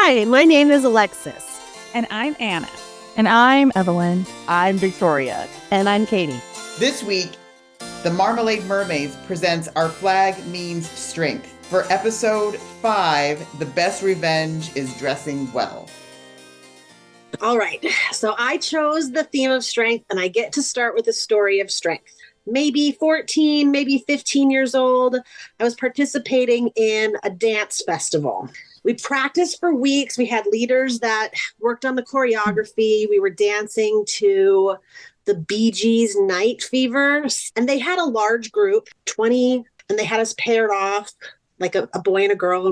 Hi, my name is Alexis. And I'm Anna. And I'm Evelyn. I'm Victoria. And I'm Katie. This week, the Marmalade Mermaids presents Our Flag Means Strength. For episode 5, The Best Revenge is Dressing Well. All right, so I chose the theme of strength, and I get to start with a story of strength. Maybe 14, maybe 15 years old, I was participating in a dance festival. We practiced for weeks. We had leaders that worked on the choreography. We were dancing to the Bee Gees' Night Fever. And they had a large group, 20, and they had us paired off like a boy and a girl,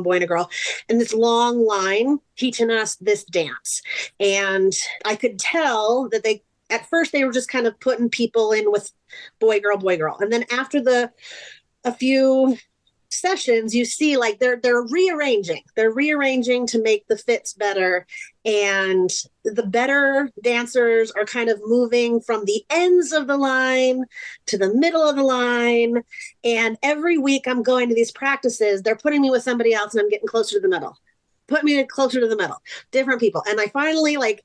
and this long line teaching us this dance. And I could tell that at first they were just kind of putting people in with boy, girl. And then after a few sessions, you see like they're rearranging to make the fits better, and the better dancers are kind of moving from the ends of the line to the middle of the line. And every week I'm going to these practices, they're putting me with somebody else and I'm getting closer to the middle, different people. And I finally, like,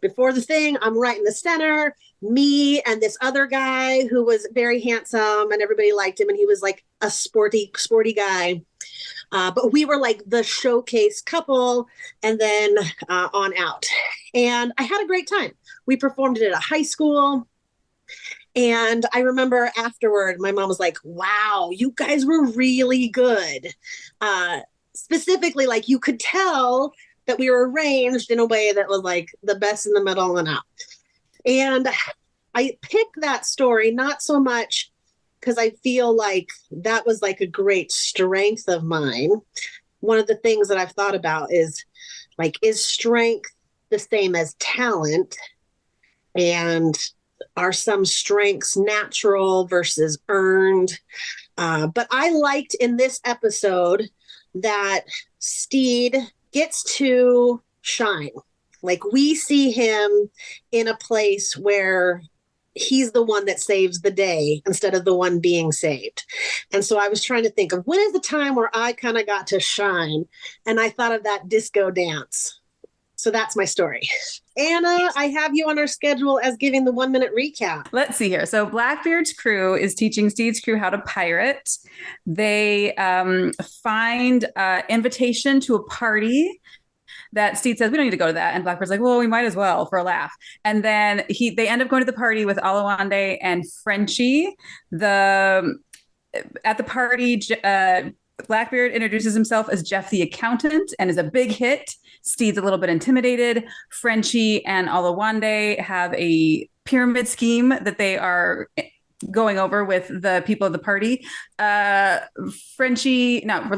before the thing, I'm right in the center, me and this other guy who was very handsome and everybody liked him. And he was like a sporty guy. But we were like the showcase couple, and then on out. And I had a great time. We performed it at a high school. And I remember afterward, my mom was like, wow, you guys were really good. Specifically, like you could tell that we were arranged in a way that was like the best in the middle and out. And I picked that story, not so much because I feel like that was like a great strength of mine. One of the things that I've thought about is like, is strength the same as talent? And are some strengths natural versus earned? But I liked in this episode that Steed gets to shine. Like we see him in a place where he's the one that saves the day instead of the one being saved. And so I was trying to think of when is the time where I kind of got to shine. And I thought of that disco dance. So that's my story. Anna, I have you on our schedule as giving the 1-minute recap. Let's see here. So Blackbeard's crew is teaching Steed's crew how to pirate. They find an invitation to a party that Steed says, we don't need to go to that. And Blackbeard's like, well, we might as well for a laugh. And then they end up going to the party with Alawande and Frenchie. At the party, Blackbeard introduces himself as Jeff the accountant and is a big hit. Steed's a little bit intimidated. Frenchie and Alawande have a pyramid scheme that they are going over with the people of the party.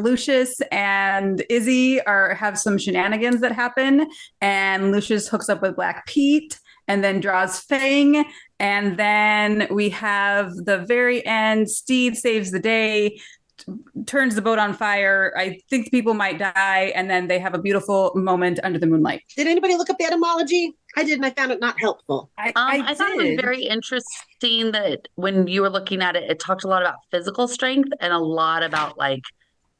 Lucius and Izzy have some shenanigans that happen, and Lucius hooks up with Black Pete and then draws Fang. And then we have the very end, Steed saves the day, turns the boat on fire. I think people might die, and then they have a beautiful moment under the moonlight. Did anybody look up the etymology? I did, and I found it not helpful. I thought it was very interesting that when you were looking at it, it talked a lot about physical strength and a lot about like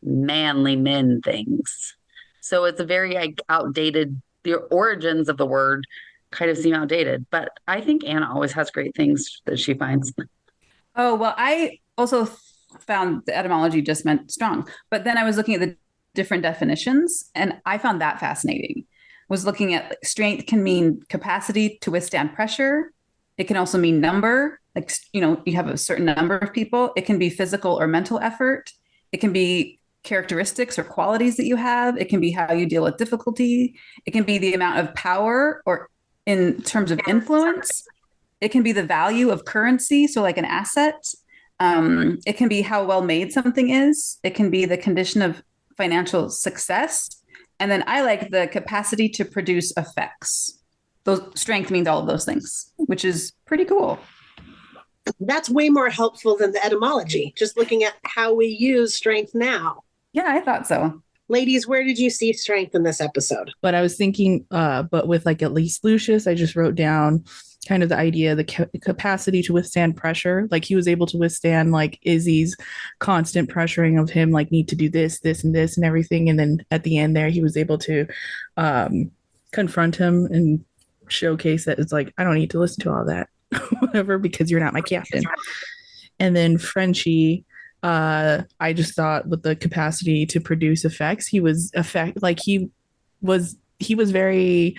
manly men things. So it's a very like outdated, the origins of the word kind of seem outdated, but I think Anna always has great things that she finds. Oh, well, I also found the etymology just meant strong, but then I was looking at the different definitions and I found that fascinating. Was looking at strength can mean capacity to withstand pressure. It can also mean number, like, you have a certain number of people. It can be physical or mental effort. It can be characteristics or qualities that you have. It can be how you deal with difficulty. It can be the amount of power or in terms of influence. It can be the value of currency, so like an asset. It can be how well made something is. It can be the condition of financial success. And then I like the capacity to produce effects. Strength means all of those things, which is pretty cool. That's way more helpful than the etymology, just looking at how we use strength now. Yeah, I thought so. Ladies, where did you see strength in this episode? But I was thinking, but with like at least Lucius, I just wrote down kind of the idea, the capacity to withstand pressure. Like he was able to withstand like Izzy's constant pressuring of him, like need to do this, this, and this, and everything. And then at the end there, he was able to confront him and showcase that it's like, I don't need to listen to all that, whatever, because you're not my captain. And then Frenchie, I just thought with the capacity to produce effects, he was very,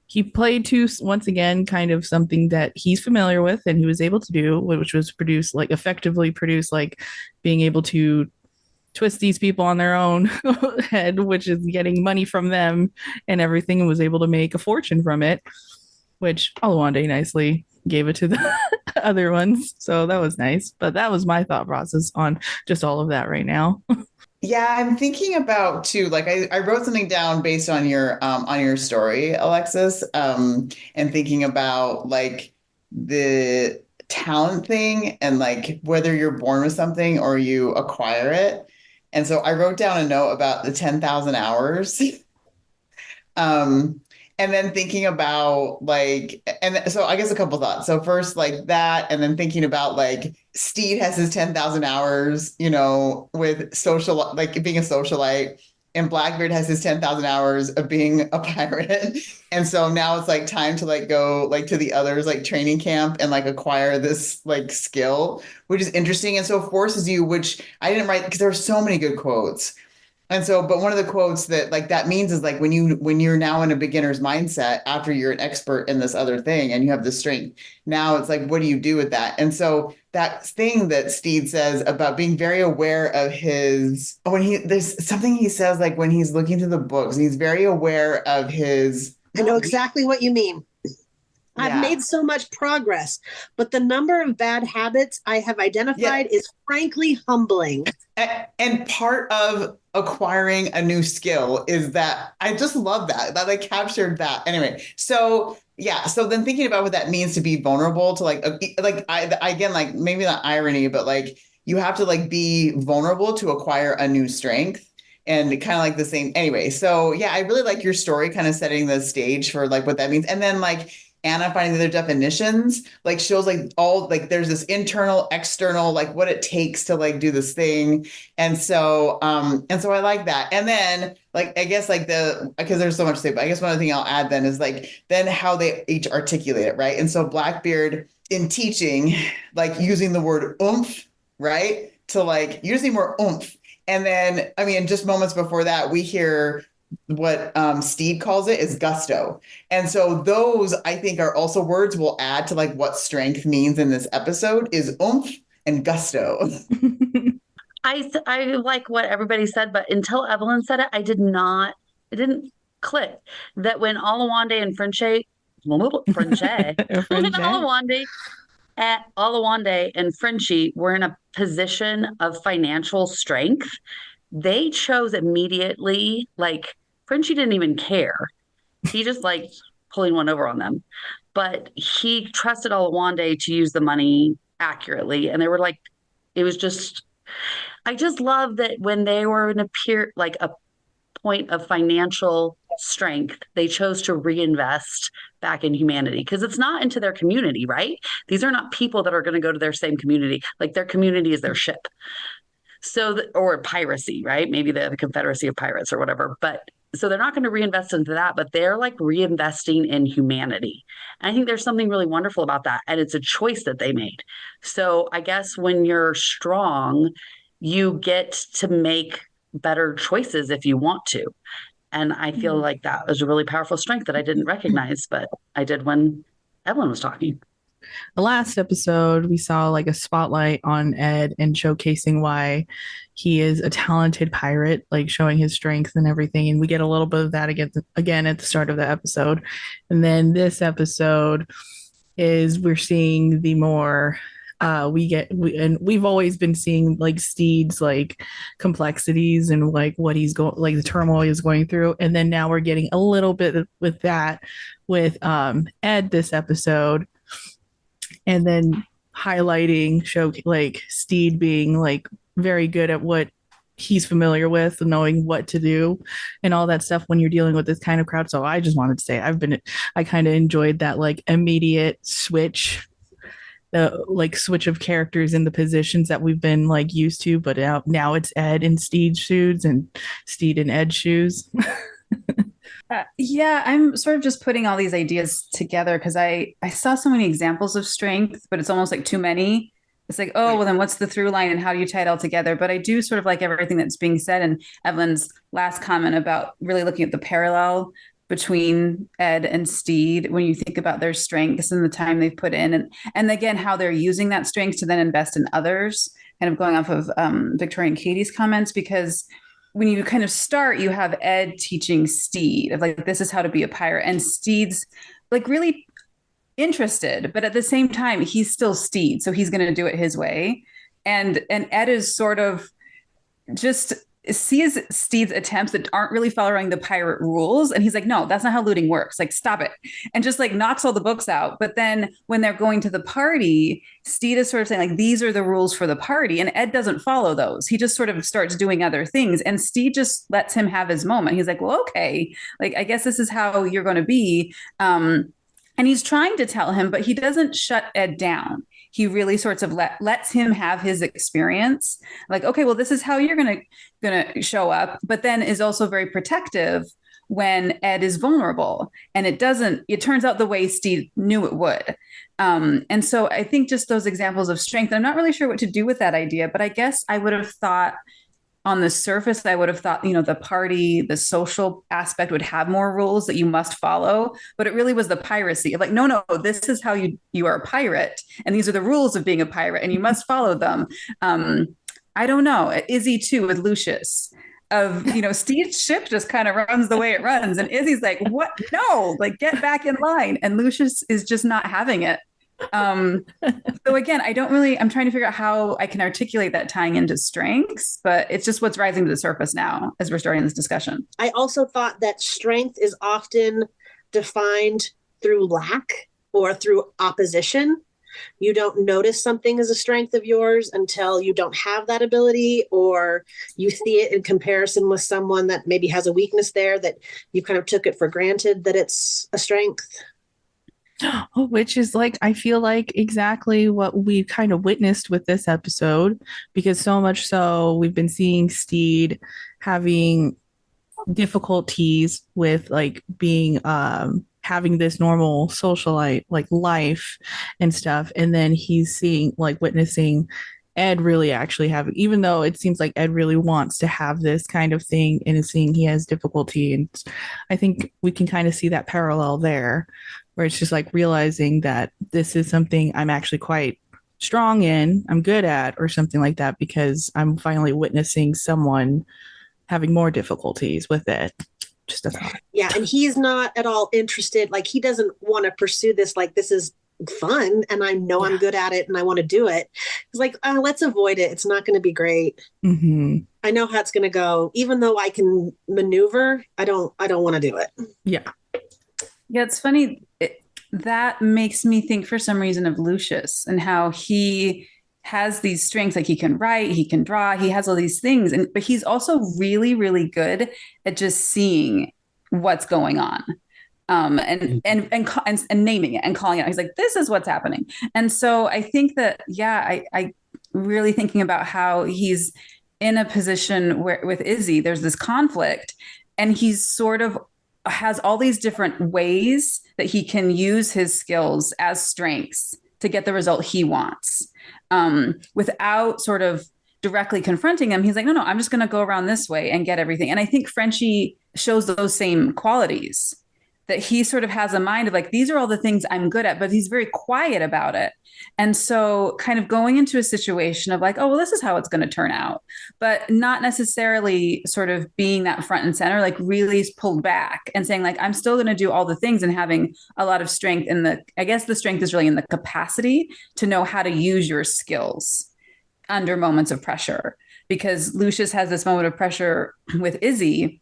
he played to once again kind of something that he's familiar with and he was able to do, which was effectively produce like being able to twist these people on their own head, which is getting money from them and everything, and was able to make a fortune from it, which Alawande nicely gave it to the other ones. So that was nice. But that was my thought process on just all of that right now. Yeah, I'm thinking about too, like I wrote something down based on your story, Alexis, and thinking about like the talent thing and like whether you're born with something or you acquire it. And so I wrote down a note about the 10,000 hours. And then thinking about like, and so I guess a couple thoughts. So first, like that, and then thinking about like Steed has his 10,000 hours, you know, with social, like being a socialite, and Blackbeard has his 10,000 hours of being a pirate. And so now it's like time to like go like to the others, like training camp and like acquire this like skill, which is interesting. And so forces you, which I didn't write because there are so many good quotes. And so, but one of the quotes that like that means is like when you're now in a beginner's mindset after you're an expert in this other thing and you have the strength, now it's like, what do you do with that? And so that thing that Steed says about being very aware of his, there's something he says like when he's looking through the books, and he's very aware of his. I know exactly what you mean. I've made so much progress, but the number of bad habits I have identified is frankly humbling. And part of acquiring a new skill is that I just love that I captured that. Anyway, so yeah. So then thinking about what that means to be vulnerable to I again, like maybe not irony, but like you have to like be vulnerable to acquire a new strength. And kind of like the same. Anyway, so yeah, I really like your story kind of setting the stage for like what that means. And then like Anna finding their definitions, like shows like all like there's this internal, external, like what it takes to like do this thing. And so I like that. And then like I guess like because there's so much to say, but I guess one other thing I'll add then is like then how they each articulate it, right? And so Blackbeard in teaching, like using the word oomph, right? To like using more oomph. And then I mean, just moments before that, we hear what Steed calls it is gusto. And so those I think are also words we'll add to like what strength means in this episode is oomph and gusto. I like what everybody said, but until Evelyn said it, it didn't click that when Alawande and Alawande and Frenchie were in a position of financial strength, they chose immediately, like Frenchie didn't even care. He just like pulling one over on them. But he trusted Alawande to use the money accurately. And they were like, it was just, I just love that when they were in a point of financial strength, they chose to reinvest back in humanity because it's not into their community, right? These are not people that are going to go to their same community. Like their community is their ship. So, or piracy, right? Maybe the Confederacy of Pirates or whatever. But so they're not going to reinvest into that, but they're like reinvesting in humanity. And I think there's something really wonderful about that. And it's a choice that they made. So I guess when you're strong, you get to make better choices if you want to. And I feel like that was a really powerful strength that I didn't recognize, but I did when Evelyn was talking. The last episode, we saw like a spotlight on Ed and showcasing why he is a talented pirate, like showing his strength and everything. And we get a little bit of that again at the start of the episode. And then this episode is we're seeing the more and we've always been seeing like Steed's like complexities and like what he's going, like the turmoil he's going through, and then now we're getting a little bit with that with Ed this episode, and then highlighting show like Steed being like very good at what he's familiar with, knowing what to do and all that stuff when you're dealing with this kind of crowd. So I just wanted to say I kind of enjoyed that like immediate switch, the like switch of characters in the positions that we've been like used to, but now it's Ed in Steed's shoes and Steed in Ed's shoes. Yeah, I'm sort of just putting all these ideas together because I saw so many examples of strength, but it's almost like too many. It's like, oh, well, then what's the through line and how do you tie it all together? But I do sort of like everything that's being said. And Evelyn's last comment about really looking at the parallel between Ed and Steed when you think about their strengths and the time they've put in, and again how they're using that strength to then invest in others. Kind of going off of Victoria and Katie's comments, because when you kind of start, you have Ed teaching Steed of like, this is how to be a pirate. And Steed's like really interested, but at the same time, he's still Steed. So he's going to do it his way. And Ed is sort of just sees Steed's attempts that aren't really following the pirate rules. And he's like, no, that's not how looting works. Like, stop it. And just like knocks all the books out. But then when they're going to the party, Steed is sort of saying like, these are the rules for the party. And Ed doesn't follow those. He just sort of starts doing other things. And Steed just lets him have his moment. He's like, well, okay, like, I guess this is how you're going to be. And he's trying to tell him, but he doesn't shut Ed down. He really sorts of lets him have his experience. Like, okay, well, this is how you're gonna show up, but then is also very protective when Ed is vulnerable. And it turns out the way Steve knew it would. And so I think just those examples of strength, I'm not really sure what to do with that idea, but I guess I would have thought on the surface, I would have thought, the party, the social aspect would have more rules that you must follow, but it really was the piracy. Like, no, this is how you are a pirate, and these are the rules of being a pirate, and you must follow them. I don't know. Izzy too with Lucius. Steve's ship just kind of runs the way it runs, and Izzy's like, "What? No! Like, get back in line." And Lucius is just not having it. So again, I'm trying to figure out how I can articulate that tying into strengths, but it's just what's rising to the surface now as we're starting this discussion. I also thought that strength is often defined through lack or through opposition. You don't notice something as a strength of yours until you don't have that ability, or you see it in comparison with someone that maybe has a weakness there that you kind of took it for granted that it's a strength. Which is like, I feel like exactly what we kind of witnessed with this episode, because so much so we've been seeing Steed having difficulties with like being having this normal socialite like life and stuff, and then he's witnessing Ed really actually have, even though it seems like Ed really wants to have this kind of thing and is seeing he has difficulty. And I think we can kind of see that parallel there, where it's just like realizing that this is something I'm actually quite strong in, I'm good at, or something like that, because I'm finally witnessing someone having more difficulties with it. Just a thought. Yeah, and he's not at all interested. Like, he doesn't want to pursue this. Like, this is fun, and I know I'm good at it, and I want to do it. It's like, let's avoid it. It's not going to be great. Mm-hmm. I know how it's going to go. Even though I can maneuver, I don't want to do it. Yeah. Yeah, it's funny. That makes me think for some reason of Lucius and how he has these strengths, like he can write, he can draw, he has all these things, but he's also really, really good at just seeing what's going on, and naming it and calling it out. He's like, this is what's happening. And so I think that, I really thinking about how he's in a position where with Izzy, there's this conflict, and he's sort of has all these different ways that he can use his skills as strengths to get the result he wants, without sort of directly confronting him. He's like, no, I'm just going to go around this way and get everything. And I think Frenchie shows those same qualities, that he sort of has a mind of like, these are all the things I'm good at, but he's very quiet about it. And so kind of going into a situation of like, oh, well, this is how it's going to turn out, but not necessarily sort of being that front and center, like really pulled back and saying like, I'm still going to do all the things, and having a lot of strength I guess the strength is really in the capacity to know how to use your skills under moments of pressure, because Lucius has this moment of pressure with Izzy,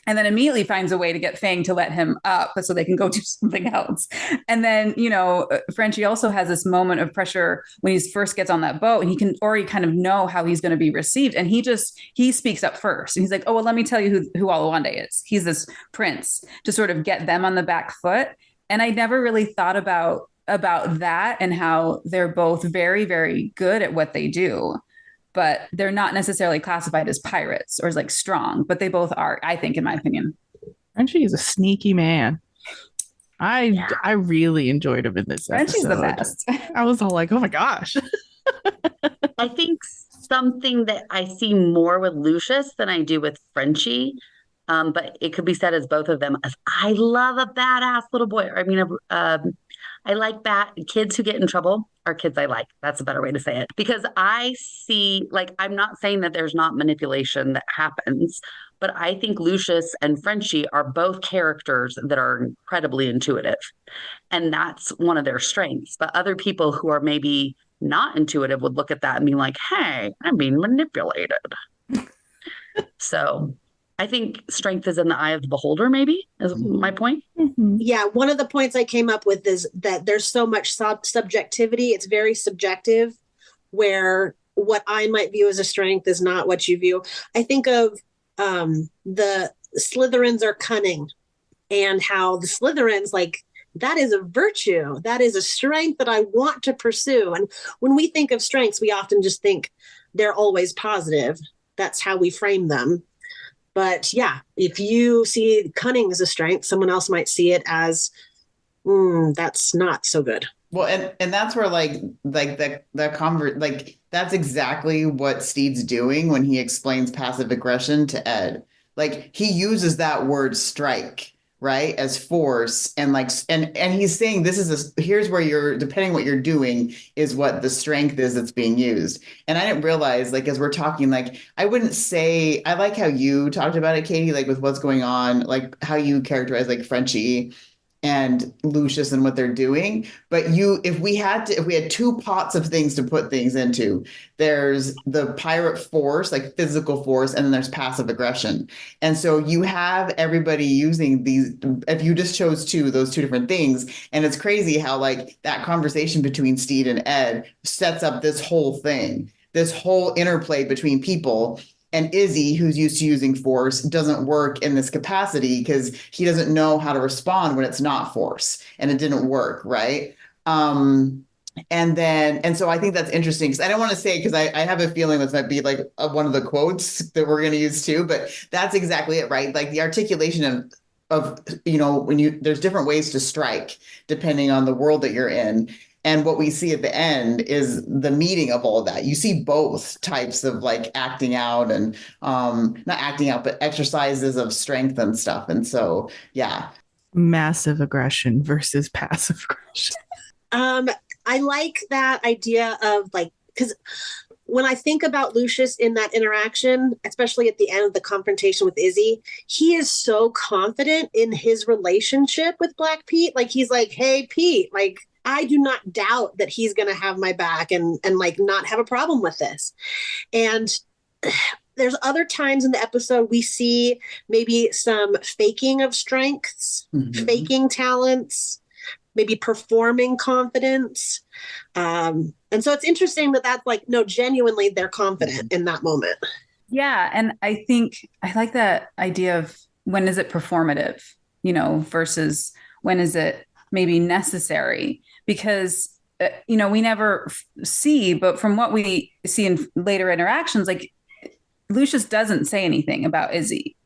and then immediately finds a way to get Fang to let him up so they can go do something else. And then, Frenchie also has this moment of pressure when he first gets on that boat, and he can already kind of know how he's going to be received. And he speaks up first. And he's like, oh, well, let me tell you who Oluwande is. He's this prince, to sort of get them on the back foot. And I never really thought about that, and how they're both very, very good at what they do, but they're not necessarily classified as pirates or as like strong, but they both are, I think, in my opinion. Frenchie is a sneaky man. I really enjoyed him in this Frenchie's episode. the best. I was all like, oh my gosh. I think something that I see more with Lucius than I do with Frenchie, but it could be said as both of them. As I love a badass little boy. I mean, I like kids who get in trouble are kids I like. That's a better way to say it. Because I see, like, I'm not saying that there's not manipulation that happens, but I think Lucius and Frenchie are both characters that are incredibly intuitive. And that's one of their strengths. But other people who are maybe not intuitive would look at that and be like, hey, I'm being manipulated. So I think strength is in the eye of the beholder, maybe, is my point. Mm-hmm. Yeah, one of the points I came up with is that there's so much subjectivity. It's very subjective, where what I might view as a strength is not what you view. I think of the Slytherins are cunning, and how the Slytherins, like, that is a virtue. That is a strength that I want to pursue. And when we think of strengths, we often just think they're always positive. That's how we frame them. But yeah, if you see cunning as a strength, someone else might see it as, that's not so good. Well, and that's where that's exactly what Steve's doing when he explains passive aggression to Ed. Like, he uses that word strike, right, as force, and he's saying here's where you're, depending what you're doing is what the strength is that's being used. And I didn't realize, like, as we're talking, like, I wouldn't say, I like how you talked about it, Katie, like with what's going on, like how you characterize like Frenchie and Lucius and what they're doing. But if we had two pots of things to put things into, there's the pirate force, like physical force, and then there's passive aggression. And so you have everybody using these, if you just chose those two different things. And it's crazy how, like, that conversation between Steve and Ed sets up this whole thing, this whole interplay between people. And Izzy, who's used to using force, doesn't work in this capacity because he doesn't know how to respond when it's not force, and it didn't work, right? And so I think that's interesting, because I don't want to say, because I have a feeling this might be like one of the quotes that we're going to use too, but that's exactly it, right? Like, the articulation of there's different ways to strike depending on the world that you're in. And what we see at the end is the meeting of all of that. You see both types of, like, acting out and not acting out, but exercises of strength and stuff. And so, yeah. Massive aggression versus passive aggression. I like that idea of, like, because when I think about Lucius in that interaction, especially at the end of the confrontation with Izzy, he is so confident in his relationship with Black Pete. Like, he's like, hey, Pete, like, I do not doubt that he's going to have my back and like not have a problem with this. And there's other times in the episode we see maybe some faking of strengths, faking talents, maybe performing confidence. And so it's interesting that that's like, no, genuinely they're confident in that moment. Yeah. And I think I like that idea of when is it performative, versus when is it maybe necessary, because we never see, but from what we see in later interactions, like, Lucius doesn't say anything about Izzy.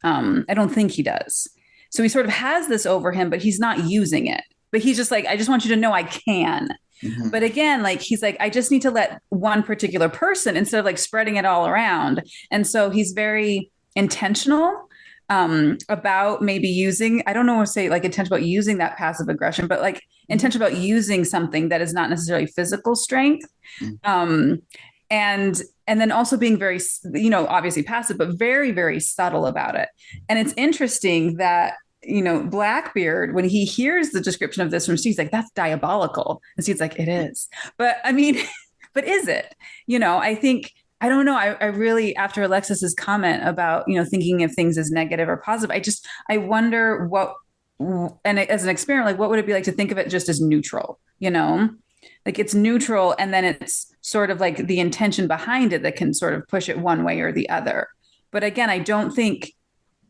I don't think he does. So he sort of has this over him, but he's not using it. But he's just like, I just want you to know I can. Mm-hmm. But again, like, he's like, I just need to let one particular person instead of like spreading it all around. And so he's very intentional about maybe using, I don't know what to say, like, intentional about using that passive aggression, but like intentional about using something that is not necessarily physical strength. And then also being very, obviously passive, but very, very subtle about it. And it's interesting that, Blackbeard, when he hears the description of this from Steve, he's like, that's diabolical. And Steve's like, it is. But I mean, but is it? I think I don't know. I really, after Alexis's comment about, thinking of things as negative or positive, I wonder and as an experiment, like what would it be like to think of it just as neutral, like it's neutral. And then it's sort of like the intention behind it that can sort of push it one way or the other. But again, I don't think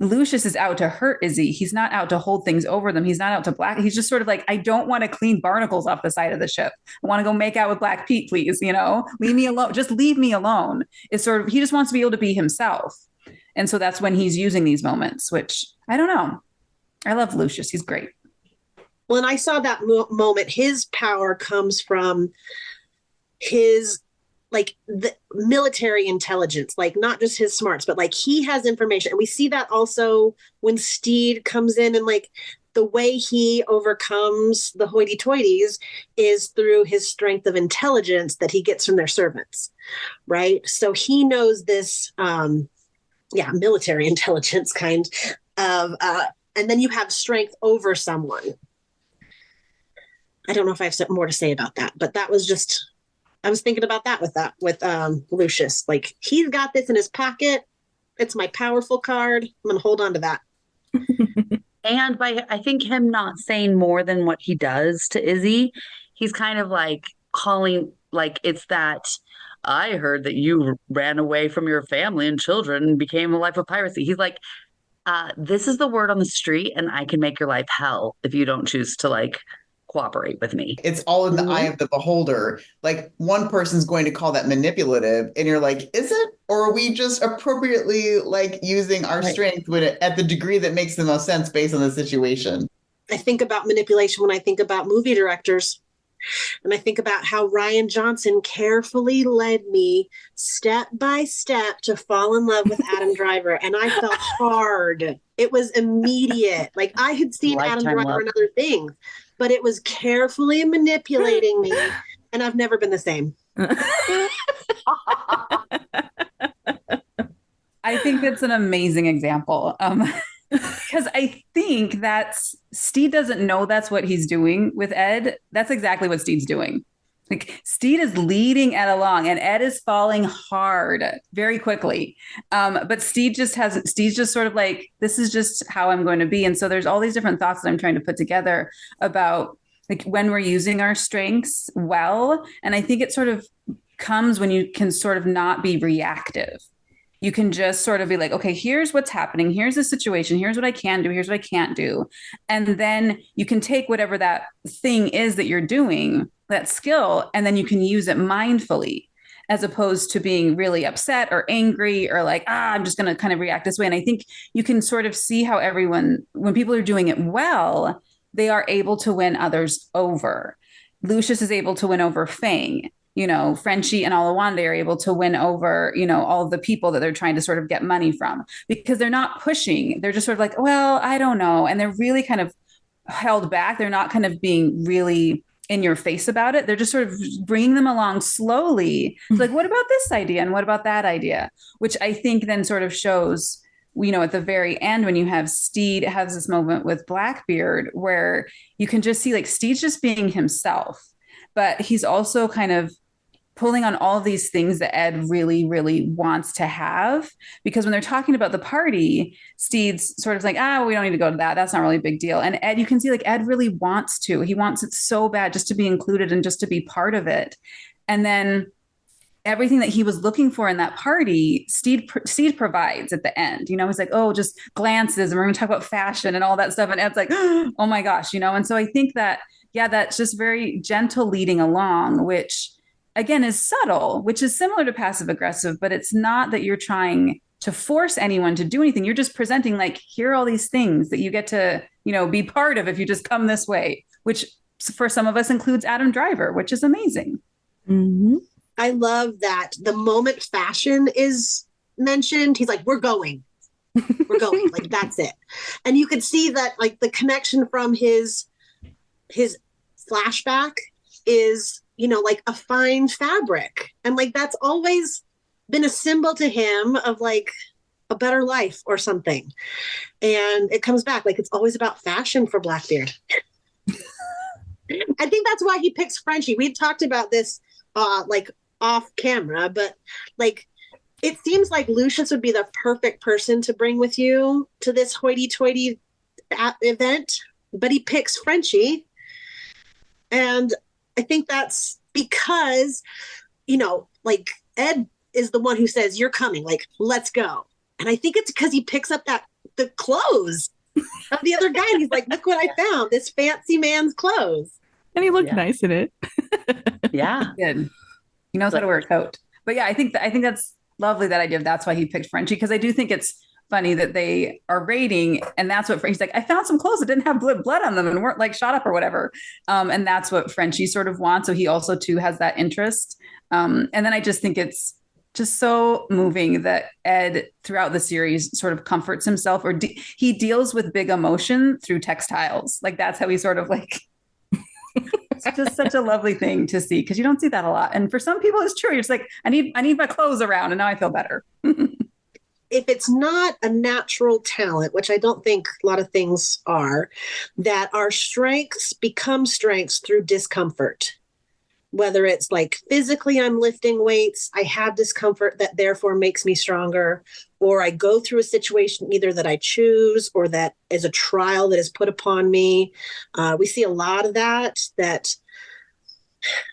Lucius is out to hurt Izzy. He's not out to hold things over them. He's not out to black. He's just sort of like, I don't want to clean barnacles off the side of the ship. I want to go make out with Black Pete, please. Leave me alone. Just leave me alone. It's sort of, he just wants to be able to be himself. And so that's when he's using these moments, which I don't know. I love Lucius. He's great. Well, and I saw that moment. His power comes from his like the military intelligence, like not just his smarts, but like he has information. And we see that also when Steed comes in, and like the way he overcomes the hoity-toities is through his strength of intelligence that he gets from their servants. Right. So he knows this, military intelligence kind of, and then you have strength over someone. I don't know if I have more to say about that, but that was just, I was thinking about that with Lucius. Like he's got this in his pocket. It's my powerful card. I'm going to hold on to that. And by, I think him not saying more than what he does to Izzy, he's kind of like calling, like it's that, I heard that you ran away from your family and children and became a life of piracy. He's like, this is the word on the street, and I can make your life hell if you don't choose to like cooperate with me. It's all in the eye of the beholder. Like one person's going to call that manipulative, and you're like, is it? Or are we just appropriately like using our strength at the degree that makes the most sense based on the situation? I think about manipulation when I think about movie directors. And I think about how Rian Johnson carefully led me step by step to fall in love with Adam Driver. And I felt hard. It was immediate. Like I had seen Adam Driver in other things, but it was carefully manipulating me. And I've never been the same. I think that's an amazing example. Because I think Steed doesn't know that's what he's doing with Ed. That's exactly what Steed's doing. Like Steed is leading Ed along, and Ed is falling hard very quickly. But Steed's just sort of like, this is just how I'm going to be. And so there's all these different thoughts that I'm trying to put together about like when we're using our strengths well. And I think it sort of comes when you can sort of not be reactive. You can just sort of be like, okay, here's what's happening. Here's the situation. Here's what I can do. Here's what I can't do. And then you can take whatever that thing is that you're doing, that skill, and then you can use it mindfully, as opposed to being really upset or angry or like, I'm just going to kind of react this way. And I think you can sort of see how when people are doing it well, they are able to win others over. Lucius is able to win over Fang. Frenchie and Olawande are able to win over, all the people that they're trying to sort of get money from, because they're not pushing. They're just sort of like, well, I don't know. And they're really kind of held back. They're not kind of being really in your face about it. They're just sort of bringing them along slowly. It's like, what about this idea? And what about that idea? Which I think then sort of shows, at the very end, when you have Steed has this moment with Blackbeard where you can just see like Steed's just being himself, but he's also kind of pulling on all of these things that Ed really, really wants to have. Because when they're talking about the party, Steed's sort of like, we don't need to go to that. That's not really a big deal. And Ed, you can see like Ed really wants to. He wants it so bad just to be included and just to be part of it. And then everything that he was looking for in that party, Steed provides at the end. He's like, just glances, and we're going to talk about fashion and all that stuff. And Ed's like, oh my gosh, And so I think that, that's just very gentle leading along, which again is subtle, which is similar to passive aggressive, but it's not that you're trying to force anyone to do anything. You're just presenting like, here are all these things that you get to, be part of if you just come this way, which for some of us includes Adam Driver, which is amazing. Mm-hmm. I love that the moment fashion is mentioned, he's like, we're going, like, that's it. And you could see that like the connection from his flashback is, like a fine fabric. And like, that's always been a symbol to him of like a better life or something. And it comes back, like, it's always about fashion for Blackbeard. I think that's why he picks Frenchie. We talked about this, like off camera, but like It seems like Lucius would be the perfect person to bring with you to this hoity-toity event, but he picks Frenchie. And I think that's because, like Ed is the one who says, "You're coming, like, let's go." And I think it's because he picks up the clothes of the other guy. And he's like, "Look what I found, this fancy man's clothes." And he looked nice in it. Yeah. Good. He knows how to wear a coat. But yeah, I think that's lovely, that idea of that's why he picked Frenchie, because I do think it's funny that they are raiding, and that's what he's like, I found some clothes that didn't have blood on them and weren't like shot up or whatever. And that's what Frenchie sort of wants. So he also too has that interest. And then I just think it's just so moving that Ed throughout the series sort of comforts himself, or he deals with big emotion through textiles. Like that's how he sort of like, it's just such a lovely thing to see, because you don't see that a lot. And for some people it's true. You're just like, I need my clothes around, and now I feel better. If it's not a natural talent, which I don't think a lot of things are, that our strengths become strengths through discomfort. Whether it's like physically I'm lifting weights, I have discomfort that therefore makes me stronger, or I go through a situation either that I choose or that is a trial that is put upon me. We see a lot of that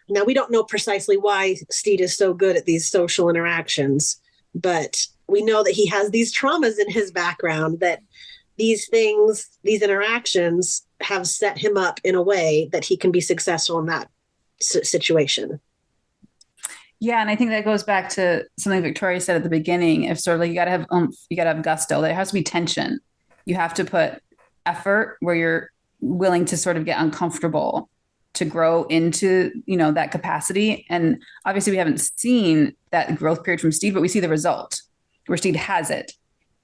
now we don't know precisely why Steed is so good at these social interactions, but we know that he has these traumas in his background, that these interactions have set him up in a way that he can be successful in that situation. Yeah, and I think that goes back to something Victoria said at the beginning. If sort of like you got to have you got to have gusto. There has to be tension. You have to put effort where you're willing to sort of get uncomfortable to grow into, that capacity. And obviously we haven't seen that growth period from Steve, but we see the result where Steve has it.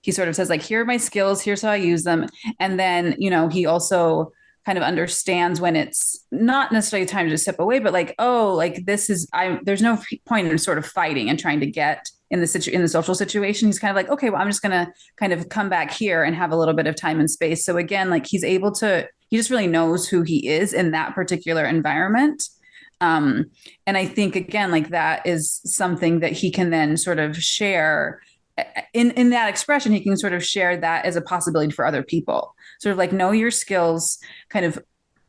He sort of says like, here are my skills, here's how I use them. And then, he also kind of understands when it's not necessarily time to step away, but like, oh, like there's no point in sort of fighting and trying to get in the social situation. He's kind of like, okay, well, I'm just going to kind of come back here and have a little bit of time and space. So again, like he just really knows who he is in that particular environment. And I think again, like that is something that he can then sort of share in that expression. He can sort of share that as a possibility for other people, sort of like know your skills, kind of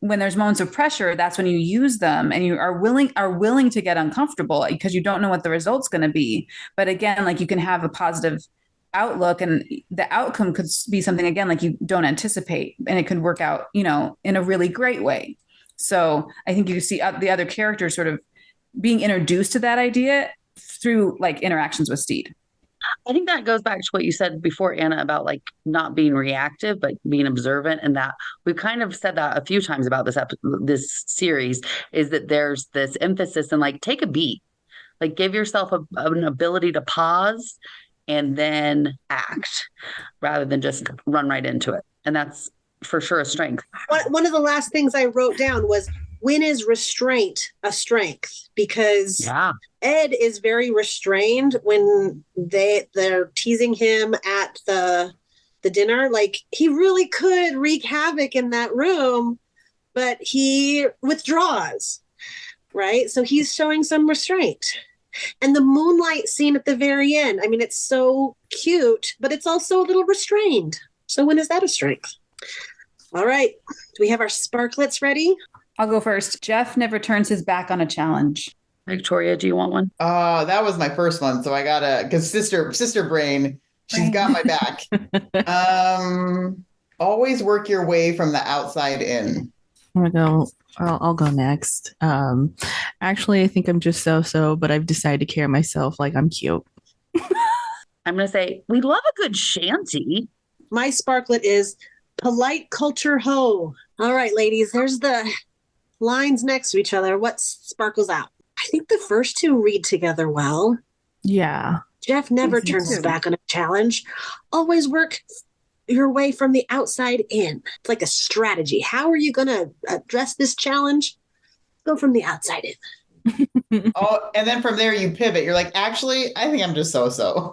when there's moments of pressure, that's when you use them, and you are willing to get uncomfortable because you don't know what the result's going to be. But again, like you can have a positive outlook, and the outcome could be something again like you don't anticipate, and it could work out, in a really great way. So I think you see the other characters sort of being introduced to that idea through like interactions with Steed. I think that goes back to what you said before, Anna, about like not being reactive, but being observant. And that we've kind of said that a few times about this series, is that there's this emphasis in like, take a beat, like give yourself an ability to pause and then act rather than just run right into it. And that's for sure a strength. One of the last things I wrote down was, when is restraint a strength? Because Ed is very restrained when they're teasing him at the dinner. Like he really could wreak havoc in that room, but he withdraws, right? So he's showing some restraint. And the moonlight scene at the very end, I mean, it's so cute, but it's also a little restrained. So when is that a strength? All right. Do we have our sparklets ready? I'll go first. Jeff never turns his back on a challenge. Victoria, do you want one? That was my first one, so I gotta, because sister brain, she's got my back. Always work your way from the outside in. I'll go next. Actually, I think I'm just so, but I've decided to carry myself like I'm cute. I'm gonna say we love a good shanty. My sparklet is polite culture ho. All right, ladies, there's the lines next to each other. What sparkles out? I think the first two read together well. Yeah. Jeff never turns his back on a challenge. Always work your way from the outside in. It's like a strategy. How are you going to address this challenge? Go from the outside in. Oh, and then from there you pivot. You're like, actually, I think I'm just so.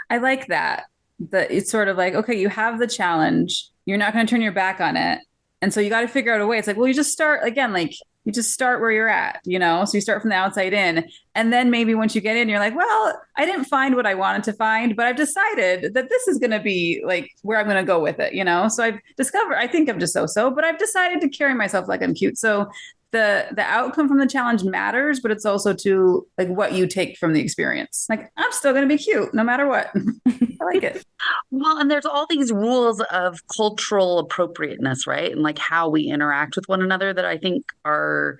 I like that. It's sort of like, okay, you have the challenge. You're not going to turn your back on it. And so you got to figure out a way. It's like, well, you just start again, like You just start where you're at, so you start from the outside in. And then maybe once you get in, you're like, well, I didn't find what I wanted to find, but I've decided that this is going to be like where I'm going to go with it, So I've discovered, I think I'm just so, but I've decided to carry myself like I'm cute. So the outcome from the challenge matters, but it's also to like what you take from the experience. Like, I'm still going to be cute no matter what. I like it. Well, and there's all these rules of cultural appropriateness, right? And like how we interact with one another that I think are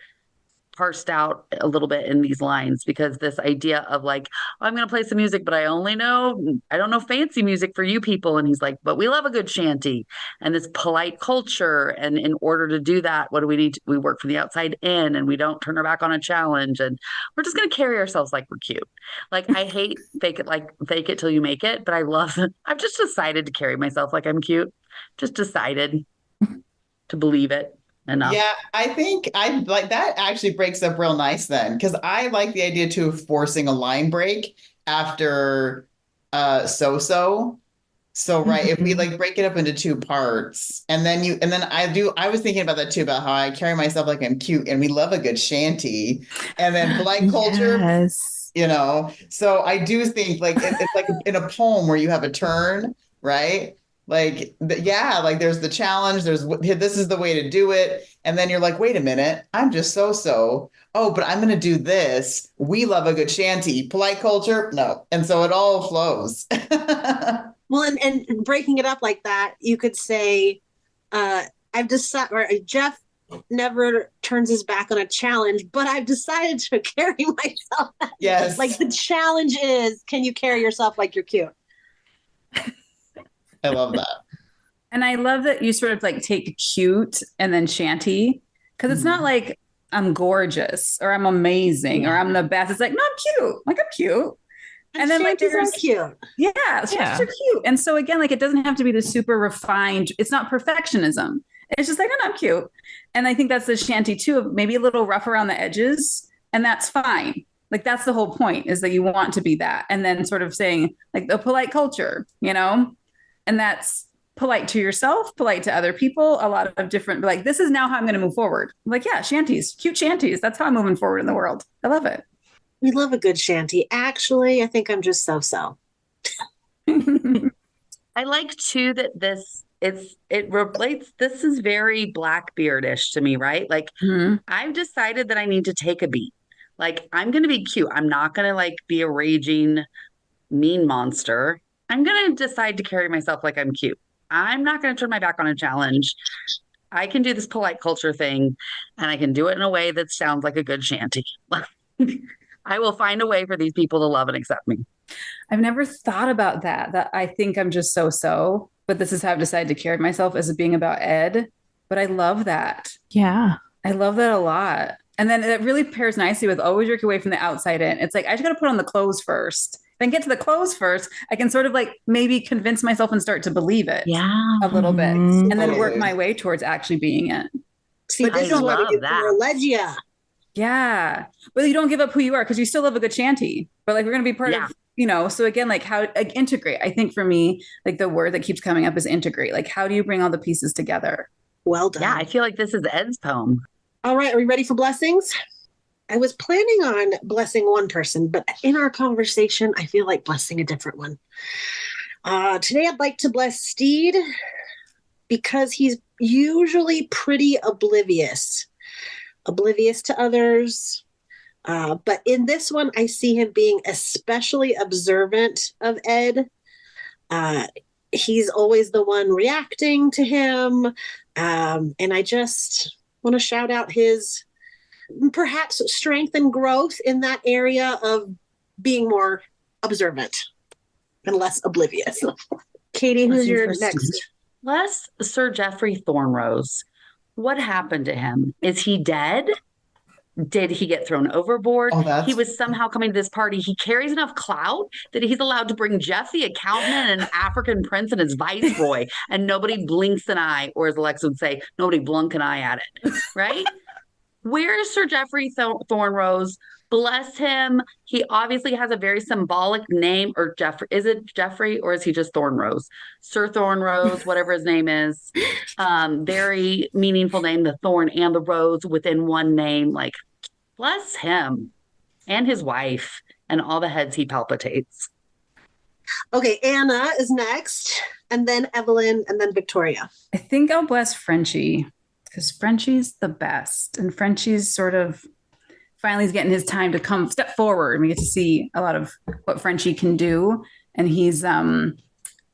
parsed out a little bit in these lines, because this idea of like, oh, I'm going to play some music, but I don't know fancy music for you people. And he's like, but we love a good shanty, and this polite culture. And in order to do that, what do we need? We work from the outside in, and we don't turn our back on a challenge, and we're just going to carry ourselves like we're cute. Like, I hate fake it till you make it, but I love it. I've just decided to carry myself like I'm cute. Just decided to believe it enough. Yeah, I think I like that actually breaks up real nice then, because I like the idea too of forcing a line break after so. So right, if we like break it up into two parts, and then I was thinking about that too, about how I carry myself like I'm cute and we love a good shanty, and then polite culture. Yes. So I do think like it's like in a poem where you have a turn, right? Like, like there's the challenge, this is the way to do it. And then you're like, wait a minute, I'm just so. Oh, but I'm going to do this. We love a good shanty. Polite culture? No. And so it all flows. Well, and breaking it up like that, you could say, I've decided, or Jeff never turns his back on a challenge, but I've decided to carry myself. Yes. Like the challenge is, can you carry yourself like you're cute? I love that. And I love that you sort of like take cute and then shanty, because it's not like I'm gorgeous or I'm amazing or I'm the best. It's like, no, I'm cute. Like, I'm cute. And then like there's cute. Yeah, shanties are cute. And so again, like it doesn't have to be the super refined. It's not perfectionism. It's just like, no, I'm cute. And I think that's the shanty too, maybe a little rough around the edges, and that's fine. Like that's the whole point, is that you want to be that. And then sort of saying like the polite culture, and that's polite to yourself, polite to other people, a lot of different, like, this is now how I'm going to move forward. Like, yeah, shanties, cute shanties. That's how I'm moving forward in the world. I love it. We love a good shanty. Actually, I think I'm just so. I like too that it relates. This is very Blackbeard-ish to me, right? Like, I've decided that I need to take a beat. Like, I'm going to be cute. I'm not going to like be a raging mean monster. I'm going to decide to carry myself like I'm cute. I'm not going to turn my back on a challenge. I can do this polite culture thing, and I can do it in a way that sounds like a good shanty. I will find a way for these people to love and accept me. I've never thought about that I think I'm just so, but this is how I've decided to carry myself, as it being about Ed. But I love that. Yeah. I love that a lot. And then it really pairs nicely with always work your way from the outside in. It's like, I just got to put on the clothes first. Then get to the clothes first. I can sort of like maybe convince myself and start to believe it a little bit. And then work my way towards actually being it. See, but this is what we do for Legia. Yeah. But you don't give up who you are, because you still love a good shanty. But like, we're going to be part of, so again, like how like integrate. I think for me, like the word that keeps coming up is integrate. Like, how do you bring all the pieces together? Well done. Yeah, I feel like this is Ed's poem. All right. Are we ready for blessings? I was planning on blessing one person, but in our conversation, I feel like blessing a different one. Today, I'd like to bless Steed, because he's usually pretty oblivious to others. But in this one, I see him being especially observant of Ed. He's always the one reacting to him. And I just want to shout out his perhaps strength and growth in that area of being more observant and less oblivious. Katie, who's your next? Bless Sir Geoffrey Thornrose. What happened to him? Is he dead? Did he get thrown overboard? He was somehow coming to this party. He carries enough clout that he's allowed to bring Jeff the accountant and an African prince and his viceroy, and nobody blinks an eye, or as Alexa would say, nobody blunk an eye at it, right? Where is Sir Geoffrey Thornrose? Bless him. He obviously has a very symbolic name, or Jeffrey. Is it Jeffrey or is he just Thornrose? Sir Thornrose, whatever his name is. Very meaningful name, the thorn and the rose within one name. Like, bless him and his wife and all the heads he palpitates. Okay, Anna is next, and then Evelyn, and then Victoria. I think I'll bless Frenchie because Frenchie's the best. And Frenchie's sort of finally is getting his time to come step forward. And we get to see a lot of what Frenchie can do. And he's, again,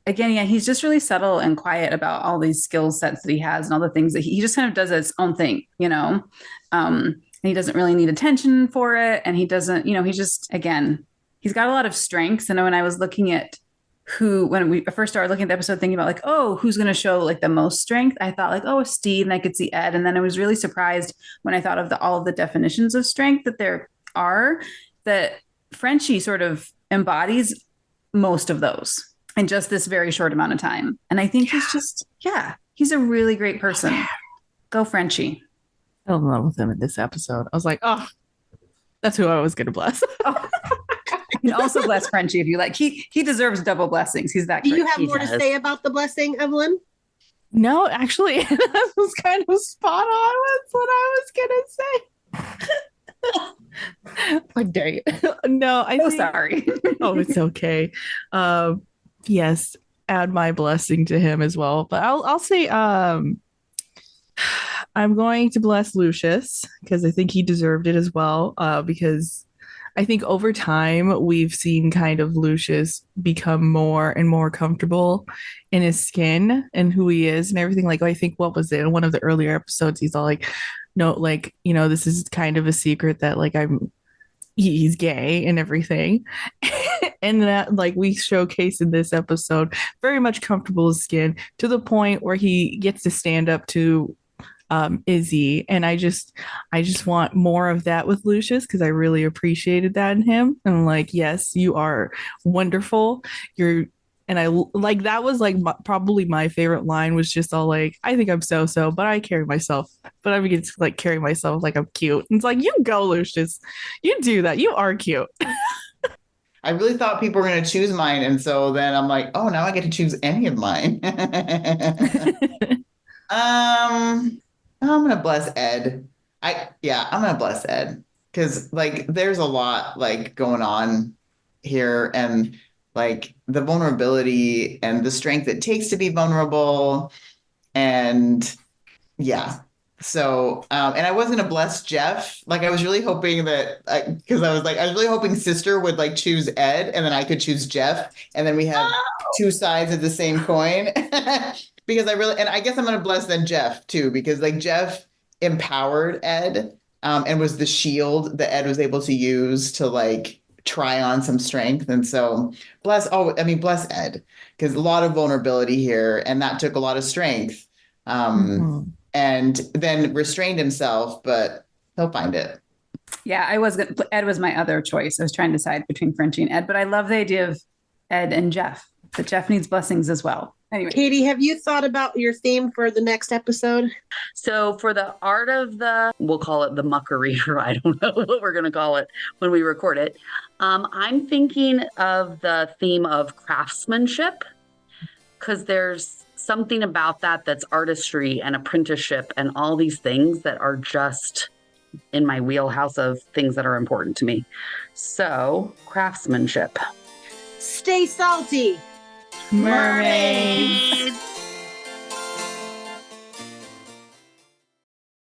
yeah, he's just really subtle and quiet about all these skill sets that he has and all the things that he just kind of does his own thing, you know? And he doesn't really need attention for it. And he doesn't, you know, he's just, again, he's got a lot of strengths. And when I was looking at when we first started looking at the episode, thinking about like, oh, who's going to show like the most strength? I thought like, oh, Steve, and I could see Ed. And then I was really surprised when I thought of all of the definitions of strength that there are, that Frenchie sort of embodies most of those in just this very short amount of time. And I think he's just, he's a really great person. Go Frenchie. I fell in love with him in this episode. I was like, oh, that's who I was going to bless. You can also bless Frenchie if you like. He deserves double blessings. He's that great. Do you have more to say about the blessing, Evelyn? No, actually, that was kind of spot on with what I was going to say. Like, dang it. No, I'm so sorry. Oh, it's okay. Yes, add my blessing to him as well. But I'll say I'm going to bless Lucius because I think he deserved it as well. Because I think over time, we've seen kind of Lucius become more and more comfortable in his skin and who he is and everything. Like, I think, what was it? In one of the earlier episodes, he's all like, no, like, you know, this is kind of a secret that like he's gay and everything. And that, like, we showcase in this episode, very much comfortable in his skin to the point where he gets to stand up to Izzy, and I just want more of that with Lucius because I really appreciated that in him. And I'm like, yes, you are wonderful. And I like that was like probably my favorite line was just all like, I think I'm so, but I carry myself, but I begin to like carry myself like I'm cute. And it's like, you go, Lucius, you do that. You are cute. I really thought people were going to choose mine, and so then I'm like, oh, now I get to choose any of mine. I'm gonna bless Ed. I'm gonna bless Ed because like there's a lot like going on here, and like the vulnerability and the strength it takes to be vulnerable, and yeah. So and I wasn't gonna bless Jeff. Like I was really hoping that because I was really hoping Sister would like choose Ed, and then I could choose Jeff, and then we have two sides of the same coin. Because I guess I'm going to bless then Jeff too, because like Jeff empowered Ed and was the shield that Ed was able to use to like try on some strength. And so bless Ed, because a lot of vulnerability here, and that took a lot of strength. And then restrained himself, but he'll find it. Yeah, Ed was my other choice. I was trying to decide between Frenchie and Ed, but I love the idea of Ed and Jeff, that Jeff needs blessings as well. Anyway. Katie, have you thought about your theme for the next episode? So for the art of we'll call it the muckery, or I don't know what we're going to call it when we record it. I'm thinking of the theme of craftsmanship, because there's something about that's artistry and apprenticeship and all these things that are just in my wheelhouse of things that are important to me. So craftsmanship. Stay salty. Mermaids.